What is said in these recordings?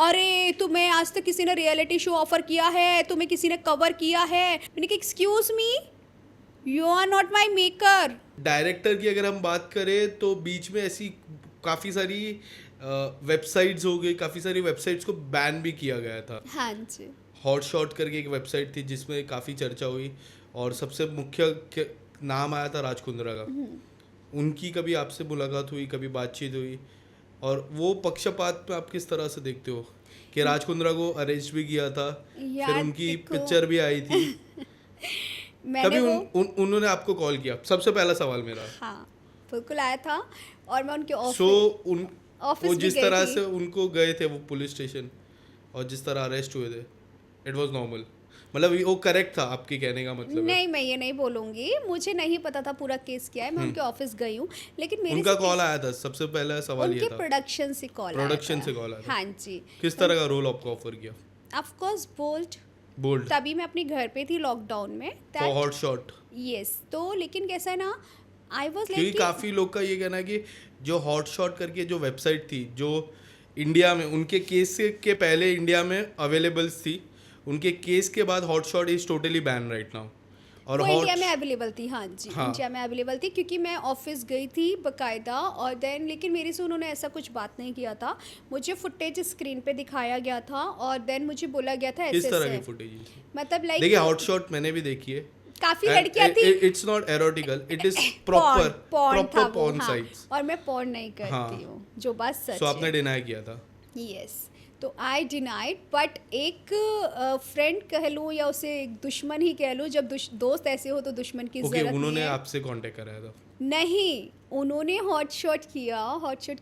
अरे तुम्हें आज तक किसी ने रियलिटी शो ऑफर किया है, तुम्हें किसी ने कवर किया है। मैंने कहा excuse me, you are not my maker. Director की अगर हम बात करें तो बीच में ऐसी काफ़ी सारी वेबसाइट्स हो गई, काफ़ी सारी वेबसाइट्स को बैन भी किया गया था। हाँ जी। हॉट शॉट करके एक वेबसाइट थी जिसमें काफ़ी चर्चा हुई और सबसे मुख्य नाम आया था राज कुंद्रा का। उनकी कभी आपसे मुलाकात हुई, कभी बातचीत हुई, और वो पक्षपात में आप किस तरह से देखते हो कि राज कुंद्रा को अरेस्ट भी किया था, फिर उनकी पिक्चर भी आई थी कभी उन्होंने आपको कॉल किया? सबसे पहला सवाल मेरा। हाँ बिल्कुल आया था और मैं उनके ऑफिस वो जिस तरह से उनको गए थे वो पुलिस स्टेशन और जिस तरह अरेस्ट हुए थे, इट वाज नॉर्मल, मतलब वो करेक्ट था आपके कहने का मतलब? नहीं, मैं ये नहीं बोलूंगी, मुझे नहीं पता था पूरा केस क्या है। मैं उनके ऑफिस गई हूँ, लेकिन मेरे उनका कॉल आया था। सबसे पहला सवाल ये था, प्रोडक्शन से कॉल आया था। हाँ जी। किस तरह का रोल आपको ऑफर किया? Of course bold. तभी मैं अपने घर पे थी लॉकडाउन में। Hot shot. यस, तो लेकिन कैसा है ना, आई वाज क्योंकि लाइक काफी लोग का ये कहना है कि जो हॉट शॉट करके जो वेबसाइट थी, जो इंडिया में उनके केस के पहले इंडिया में अवेलेबल थी, उनके केस के बाद hot shot is totally ban right now. और इंडिया में अवेलेबल थी। हाँ जी, इंडिया में अवेलेबल थी क्योंकि मैं ऑफिस गई थी बकायदा, और देन लेकिन मेरे से उन्होंने ऐसा कुछ बात नहीं किया था। मुझे फुटेज स्क्रीन पे दिखाया गया था और देन मुझे बोला गया था ऐसे किस तरह की फुटेज? मतलब लाइक देखिए हॉट शॉट मैंने भी देखी है, काफी लड़कियां थी। It's not erotical, it is proper porn sites. और मैं पॉर्न नहीं करती हूँ, जो बात सच है। सो आपने डिनाई किया था? यस, तो आई डिनाइड, बट एक फ्रेंड कह लूँ या उसे एक दुश्मन ही कह लूँ, जब दोस्त ऐसे हो तो दुश्मन की जरूरत नहीं है। उन्होंने आपसे कांटेक्ट कराया था? नहीं, उन्होंने हॉट शॉट के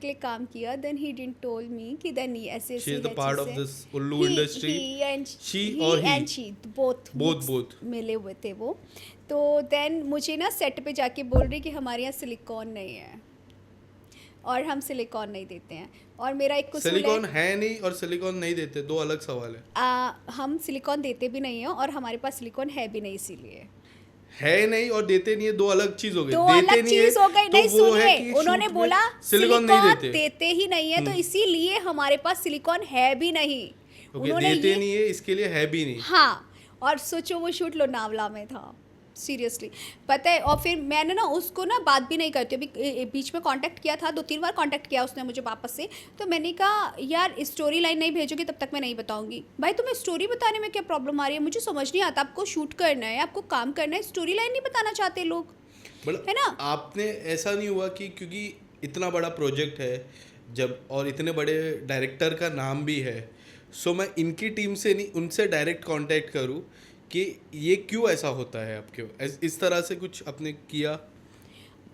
लिए काम किया। Then he didn't told me कि देन ऐसे she is the part of this Ullu industry. She both मिले हुए थे वो। तो देन मुझे ना सेट पे जाके बोल रही कि हमारे यहाँ सिलिकॉन नहीं है और हम सिलिकॉन नहीं देते हैं। और मेरा एक कुछ सिलिकॉन है नहीं और सिलिकॉन नहीं देते, दो अलग सवाल है। हम सिलिकॉन देते भी नहीं है और हमारे पास सिलिकॉन है भी नहीं, इसीलिए है नहीं और देते नहीं है, दो अलग चीज हो गई। दो अलग चीज हो गई। नहीं सुनिए, उन्होंने बोला सिलिकॉन नहीं देते ही नहीं है, तो इसीलिए हमारे पास सिलिकॉन है भी नहीं। उन्होंने देते नहीं है, इसके लिए है भी नहीं। हाँ, और सोचो वो शूट लोनावला में था, सीरियसली पता है। और फिर मैंने ना उसको ना बात भी नहीं करती, अभी बीच में कांटेक्ट किया था, 2-3 बार कांटेक्ट किया उसने मुझे वापस से। तो मैंने कहा यार स्टोरी लाइन नहीं भेजोगे तब तक मैं नहीं बताऊंगी। भाई तुम्हें स्टोरी बताने में क्या प्रॉब्लम आ रही है? मुझे समझ नहीं आता, आपको शूट करना है, आपको काम करना है, स्टोरी लाइन नहीं बताना चाहते लोग, है ना? आपने ऐसा नहीं हुआ कि क्योंकि इतना बड़ा प्रोजेक्ट है जब और इतने बड़े डायरेक्टर का नाम भी है, सो मैं इनकी टीम से नहीं उनसे डायरेक्ट कांटेक्ट करूं कि ये क्यों ऐसा होता है आपके, इस तरह से कुछ आपने किया?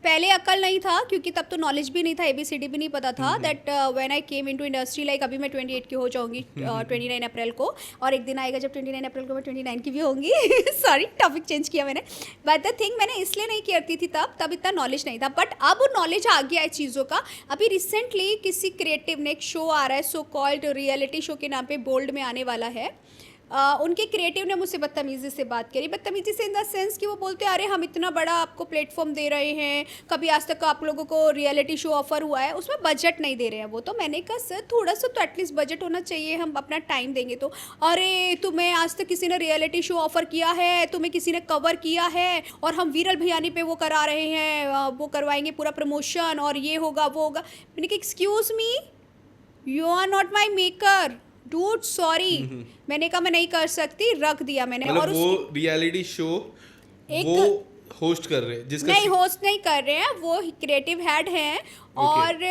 पहले अकल नहीं था क्योंकि तब तो नॉलेज भी नहीं था, ABCD भी नहीं पता था। That when I came into industry, like अभी मैं 28 की हो जाऊंगी 29 अप्रैल को, और एक दिन आएगा जब 29 अप्रैल को मैं 29 की भी होंगी। सॉरी, टॉपिक चेंज किया मैंने। बट द थिंग, मैंने इसलिए नहीं करती थी तब इतना नॉलेज नहीं था, बट अब नॉलेज आ गया है चीज़ों का। अभी रिसेंटली किसी क्रिएटिव ने एक शो आ रहा है, सो कॉल्ड रियलिटी शो के नाम पे बोल्ड में आने वाला है। उनके क्रिएटिव ने मुझसे बदतमीज़ी से बात करी। बदतमीज़ी से इन द सेंस कि वो बोलते हैं अरे हम इतना बड़ा आपको प्लेटफॉर्म दे रहे हैं, कभी आज तक आप लोगों को रियलिटी शो ऑफर हुआ है, उसमें बजट नहीं दे रहे हैं वो। तो मैंने कहा सर थोड़ा सा तो एटलीस्ट बजट होना चाहिए, हम अपना टाइम देंगे। तो अरे तुम्हें आज तक किसी ने रियलिटी शो ऑफर किया है, तुम्हें किसी ने कवर किया है, और हम वीरल भैयानी पे वो करा रहे हैं, वो करवाएंगे पूरा प्रमोशन, और ये होगा वो होगा। मैंने कहा excuse me, you are not my maker dude, sorry. मैंने कहा मैं नहीं कर सकती, रख दिया मैंने। और वो रियलिटी शो वो होस्ट कर रहे हैं जिसका नहीं, होस्ट नहीं कर रहे हैं, वो क्रिएटिव हेड हैं। और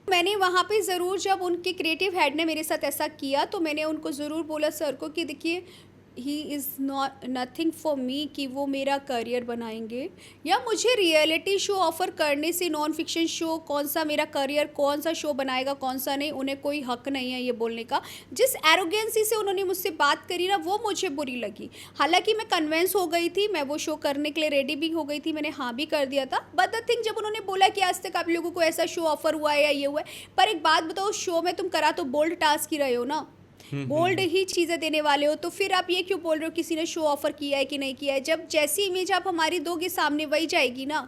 मैंने वहाँ पे ज़रूर, जब उनके क्रिएटिव हेड ने मेरे साथ ऐसा किया तो मैंने उनको ज़रूर बोला सर को कि देखिए he is not nothing for me कि वो मेरा करियर बनाएंगे, या मुझे रियलिटी शो ऑफ़र करने से नॉन फिक्शन शो कौन सा मेरा करियर, कौन सा शो बनाएगा कौन सा नहीं, उन्हें कोई हक नहीं है ये बोलने का। जिस एरोगेंसी से उन्होंने मुझसे बात करी ना, वो मुझे बुरी लगी। हालांकि मैं कन्वेंस हो गई थी, मैं वो शो करने के लिए रेडी भी हो गई थी, मैंने हाँ भी कर दिया था। बट द थिंग, जब उन्होंने बोला कि आज तक आप लोगों को ऐसा शो ऑफर हुआ है या ये हुआ है, पर एक बात बताओ, शो में तुम करा तो बोल्ड टास्क ही रहे हो ना, बोल्ड ही चीज़ें देने वाले हो, तो फिर आप ये क्यों बोल रहे हो किसी ने शो ऑफर किया है कि नहीं किया है? जब जैसी इमेज आप हमारी दोगे सामने वही जाएगी ना।